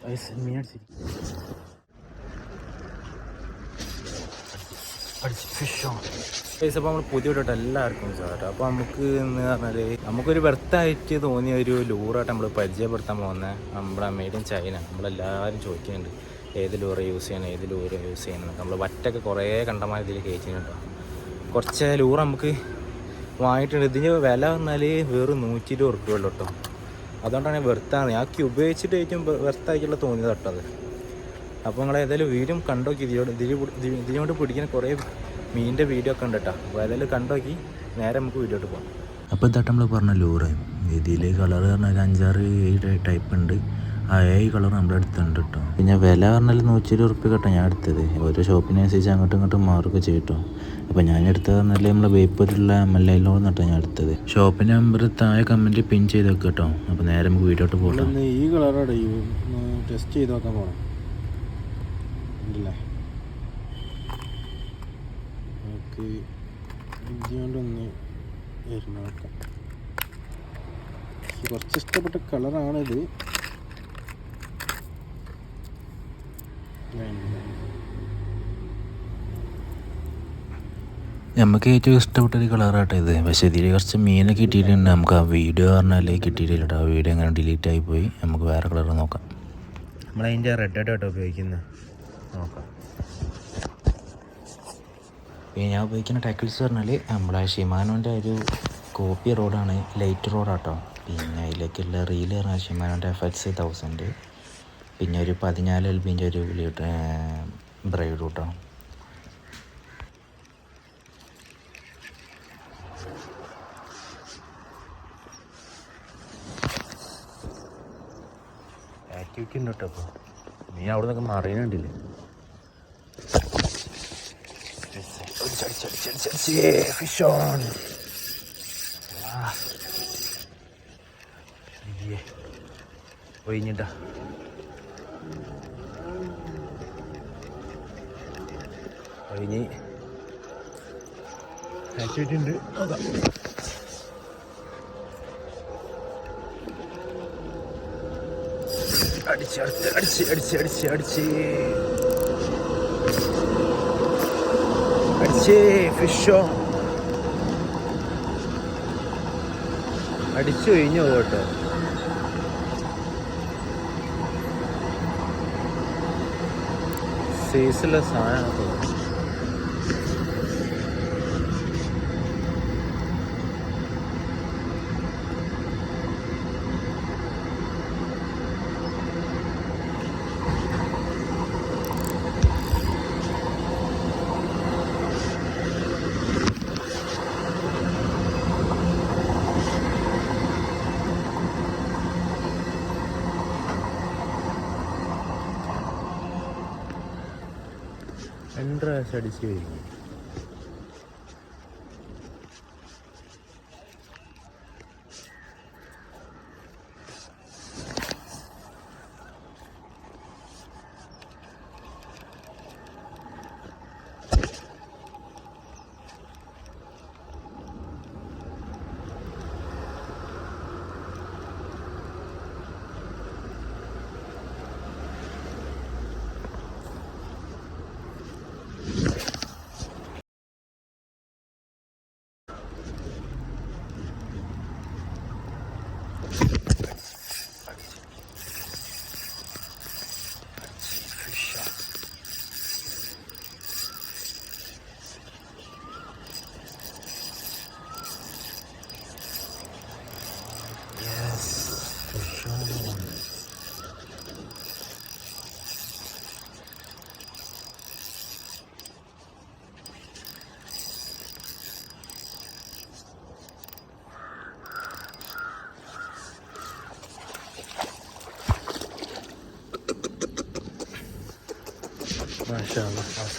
അപ്പോൾ നമ്മൾ പുതിയ വിട്ടിട്ട് എല്ലാവർക്കും സാർ. അപ്പോൾ നമുക്ക് എന്ന് പറഞ്ഞാൽ നമുക്കൊരു വെർത്തായിട്ട് തോന്നിയ ഒരു ലൂറായിട്ട് നമ്മൾ പരിചയപ്പെടുത്താൻ പോകുന്നത് നമ്മുടെ മെയ്ഡ് ഇൻ ചൈന. നമ്മളെല്ലാവരും ചോദിക്കുന്നുണ്ട് ഏത് ലൂറ യൂസ് ചെയ്യണം, ഏത് ലൂറ യൂസ് ചെയ്യണം. നമ്മൾ വറ്റൊക്കെ കുറേ കണ്ടമാർ ഇതിൽ കയറ്റിയിട്ടുണ്ടോ. കുറച്ച് ലൂറ നമുക്ക് വാങ്ങിയിട്ടുണ്ട്. ഇതിന് വില വന്നാൽ വെറും 120 ഉറുപ്പിക ഉള്ളൂ കേട്ടോ. അതുകൊണ്ടാണ് വെർത്താണ്. ഞാൻ ഉപയോഗിച്ചിട്ട് ഏറ്റവും വെർത്തായിട്ടുള്ള തോന്നിയത് കേട്ടോ അത്. അപ്പോൾ നിങ്ങൾ ഏതായാലും വീഡിയോ കണ്ടോക്കി. ഇതിനോട് പിടിക്കുന്ന കുറേ മീനിൻ്റെ വീഡിയോ ഒക്കെ ഉണ്ട് കേട്ടോ. അപ്പോൾ ഏതായാലും കണ്ടോക്കി നേരെ നമുക്ക് വീഡിയോ ഇട്ട് പോകാം. അപ്പോൾ ഇതായിട്ട് നമ്മൾ പറഞ്ഞ ലൂറ് ഇതിൽ കളർ പറഞ്ഞാൽ ഒരു 5-6 ടൈപ്പ് ഉണ്ട്. ആ 7 കളർ നമ്മുടെ അടുത്തുണ്ട് കേട്ടോ. പിന്നെ വില പറഞ്ഞാൽ 120 ഉറുപ്പിക കേട്ടോ ഞാൻ എടുത്തത്. ഓരോ ഷോപ്പിനനുസരിച്ച് അങ്ങോട്ടും ഇങ്ങോട്ടും മാറുകയൊക്കെ ചെയ്യും കേട്ടോ. അപ്പോൾ ഞാൻ എടുത്തത് പറഞ്ഞാൽ നമ്മളെ വേപ്പൂരിലുള്ള MLA കേട്ടോ ഞാൻ എടുത്തത്. ഷോപ്പിൻ്റെ നമ്പർ താഴെ കമൻറ്റ് പിൻ ചെയ്ത് വെക്കുക കേട്ടോ. അപ്പോൾ നേരെ നമുക്ക് വീഡിയോ ഇട്ട് പോകാം. ഈ കളറോടെ ടെസ്റ്റ് ചെയ്ത് നോക്കാൻ പോകണം ഉണ്ടല്ലേ. നമുക്ക് ഇഞ്ചി കൊണ്ടൊന്ന് എറിഞ്ഞ് നോക്കാം. കുറച്ച് ഇഷ്ടപ്പെട്ട കളറാണിത്. നമുക്ക് ഏറ്റവും ഇഷ്ടപ്പെട്ടൊരു കളറാട്ടോ ഇത്. പക്ഷേ ഇതിൽ കുറച്ച് മീനൊക്കെ കിട്ടിയിട്ടുണ്ട്. നമുക്ക് ആ വീഡിയോ പറഞ്ഞാൽ കിട്ടിയിട്ടില്ല കേട്ടോ. ആ വീഡിയോ അങ്ങനെ ഡിലീറ്റ് ആയിപ്പോയി. നമുക്ക് വേറെ കളർ നോക്കാം. നമ്മളതിൻ്റെ റെഡ് ആയിട്ടോ ഉപയോഗിക്കുന്നത് നോക്കാം. പിന്നെ ഞാൻ ഉപയോഗിക്കുന്ന ടാക്കിൾസ് പറഞ്ഞാൽ നമ്മളെ ഷിമാനോൻ്റെ ഒരു കോപ്പി റോഡാണ്, ലൈറ്റ് റോഡാട്ടോ. പിന്നെ അതിലേക്കുള്ള റീല് പറഞ്ഞാൽ ഷിമാനോൻ്റെ FX1000. പിന്നെ ഒരു 14 LBൻ്റെ ഒരു ബ്രൈഡ് കേട്ടോ. ആക്ടിവിറ്റി ഉണ്ട് കേട്ടോ. അപ്പോൾ നീ അവിടെ നിന്നൊക്കെ മറിയുന്നുണ്ടില്ലേ. Fish on. ഒഴിഞ്ഞിട്ടാ ഒഴിഞ്ഞ് ആക്ടിവിറ്റി ഉണ്ട്. അടിച്ച് അടുത്ത് അടിച്ച് അടിച്ച് അടിച്ച് അടിച്ച് അടിച്ച് ഫിഷോ അടിച്ചു കഴിഞ്ഞു കേട്ടോ. സൈസുള്ള സാധനമാണ്. എൻട്രാസ് അടിച്ച് കഴിഞ്ഞു.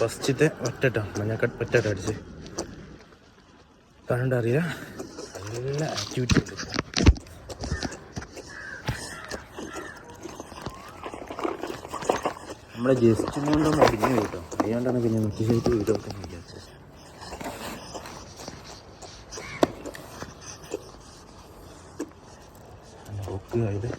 ഫസ്റ്റത്തെ ഒറ്റട്ടോ മഞ്ഞക്കട്ട് ഒറ്റട്ടോ അടിച്ച് കണ്ടറിയില്ല. നല്ല ആക്ടിവിറ്റി ഉണ്ട്. നമ്മളെ ജസ്റ്റ് കൊണ്ട് മടിഞ്ഞു കേട്ടോ. അതുകൊണ്ടാണ് പിന്നെ മുറ്റിയായിട്ട് വീഡിയോ ഒക്കെ വിചാരിച്ചത്. ബുക്ക് ആയത്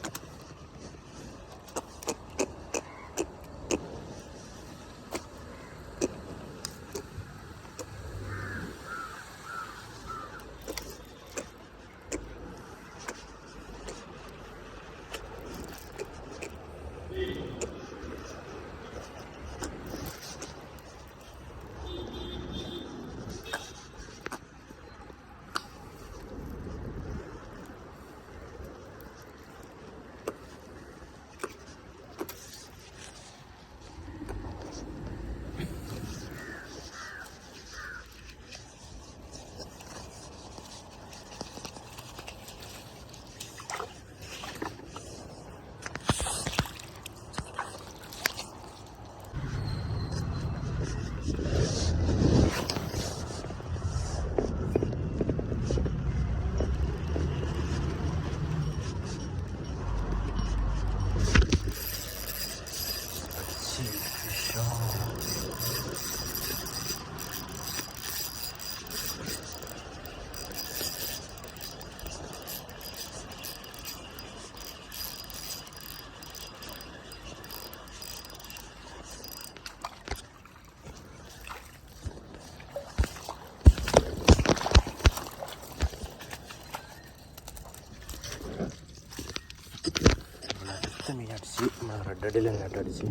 മീൻ അടിച്ച് റെഡ് അടിയിൽ അങ്ങോട്ട് അടിച്ച്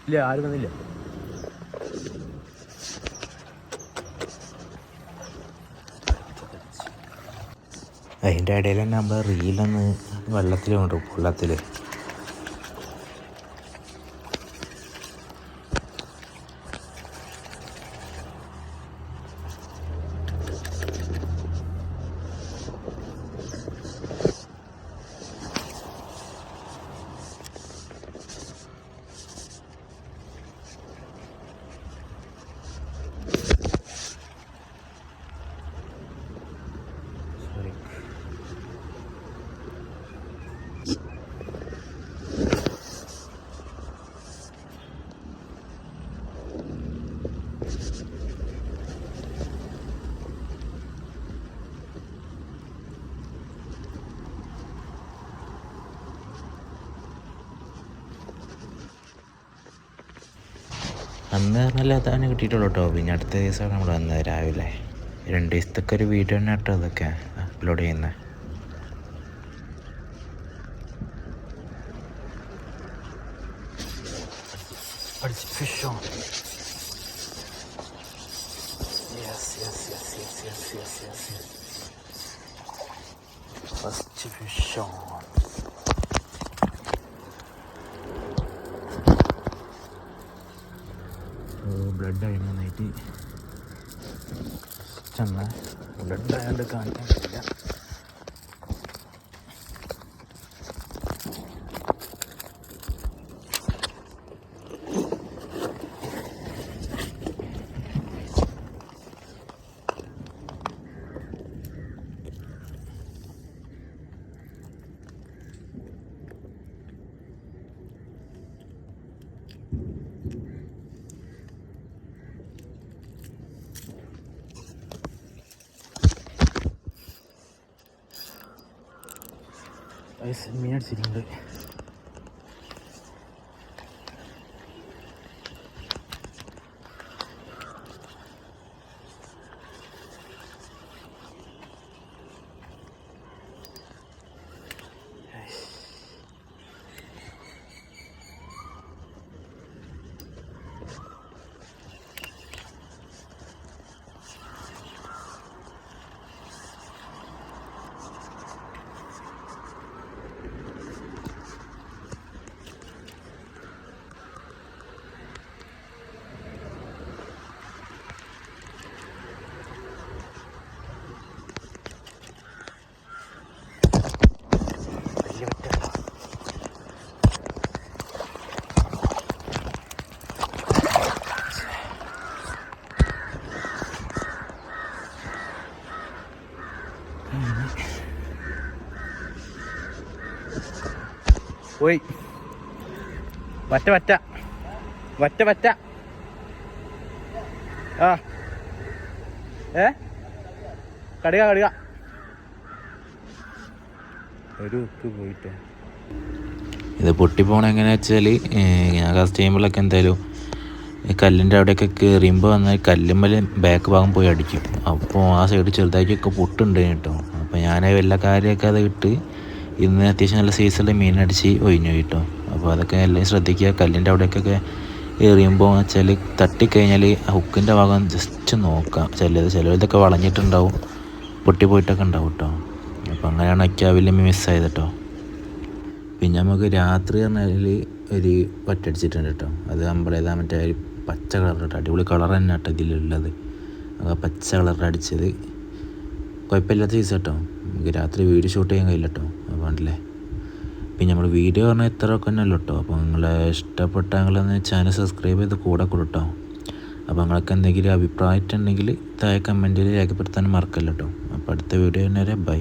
ഇല്ല ആരും വന്നില്ല. അതിൻ്റെ ഇടയിൽ തന്നെ നമ്മൾ റീലൊന്ന് വെള്ളത്തിൽ കൊണ്ടുപോകും. വെള്ളത്തിൽ അന്ന് പറഞ്ഞാൽ അതാണ് കിട്ടിയിട്ടുള്ളൂ കേട്ടോ. പിന്നെ അടുത്ത ദിവസമാണ് നമ്മൾ വന്നത് രാവിലെ. 2 ദിവസത്തൊക്കെ ഒരു വീഡിയോ തന്നെ കേട്ടോ അതൊക്കെ അപ്ലോഡ് ചെയ്യുന്നത്. ഫിഷോ ഫസ്റ്റ് ഫിഷോ ബ്ലഡായി നന്നായിട്ട് ചെന്ന ബ്ലഡായാണ്ട് കാണിക്കാൻ പറ്റില്ല. മീൻ അടിച്ചിട്ടുണ്ട്. പോയി വറ്റ വറ്റ വറ്റ വറ്റ ആ കടുക കടുക ഒരു ഉപ്പ് പോയിട്ട് ഇത് പൊട്ടിപ്പോണ എങ്ങനെയാ വെച്ചാൽ ഞാൻ കസ്റ്റ് ചെയ്യുമ്പോഴൊക്കെ എന്തായാലും കല്ലിൻ്റെ അവിടെയൊക്കെ കയറിയുമ്പോൾ വന്നാൽ കല്ലുമ്മൽ ബാക്ക് ഭാഗം പോയി അടിക്കും. അപ്പോൾ ആ സൈഡ് ചെറുതായിട്ടൊക്കെ പൊട്ടുണ്ട് കേട്ടോ. അപ്പോൾ ഞാൻ എല്ലാ കാര്യമൊക്കെ അത് ഇട്ട് ഇന്ന് അത്യാവശ്യം നല്ല സൈസുള്ള മീനടിച്ച് ഒഴിഞ്ഞു കേട്ടോ. അപ്പോൾ അതൊക്കെ എല്ലാം ശ്രദ്ധിക്കുക. കല്ലിൻ്റെ അവിടേക്കൊക്കെ എറിയുമ്പോൾ വെച്ചാൽ തട്ടിക്കഴിഞ്ഞാൽ ആ ഹുക്കിൻ്റെ ഭാഗം ജസ്റ്റ് നോക്കാം. ചിലതൊക്കെ വളഞ്ഞിട്ടുണ്ടാവും, പൊട്ടിപ്പോയിട്ടൊക്കെ ഉണ്ടാവും കേട്ടോ. അപ്പോൾ അങ്ങനെയാണ് ഒക്കെ വലിയ മിസ്സായത് കേട്ടോ. പിന്നെ നമുക്ക് രാത്രി പറഞ്ഞാൽ ഒരു വറ്റടിച്ചിട്ടുണ്ട് കേട്ടോ. അത് നമ്മളേതാ മറ്റേ ഒരു പച്ച കളർ കേട്ടോ, അടിപൊളി കളർ തന്നെ കേട്ടോ ഇതിലുള്ളത്. ആ പച്ച കളറിൽ അടിച്ചത് കുഴപ്പമില്ലാത്ത സൈസ് കേട്ടോ. നമുക്ക് രാത്രി വീഡിയോ ഷൂട്ട് ചെയ്യാൻ കഴിയില്ല കേട്ടോ. അതുകൊണ്ടല്ലേ പിന്നെ നമ്മൾ വീഡിയോ പറഞ്ഞാൽ ഇത്രയൊക്കെ തന്നെയല്ലോ കേട്ടോ. അപ്പോൾ നിങ്ങളെ ഇഷ്ടപ്പെട്ട നിങ്ങളൊന്ന് ചാനൽ സബ്സ്ക്രൈബ് ചെയ്ത് കൂടെ കൊടുട്ടോ. അപ്പോൾ നിങ്ങൾക്ക് എന്തെങ്കിലും അഭിപ്രായം ഉണ്ടെങ്കിൽ താഴെ കമൻറ്റിൽ രേഖപ്പെടുത്താൻ മറക്കല്ലോ കേട്ടോ. അപ്പോൾ അടുത്ത വീഡിയോ വരെ ബൈ.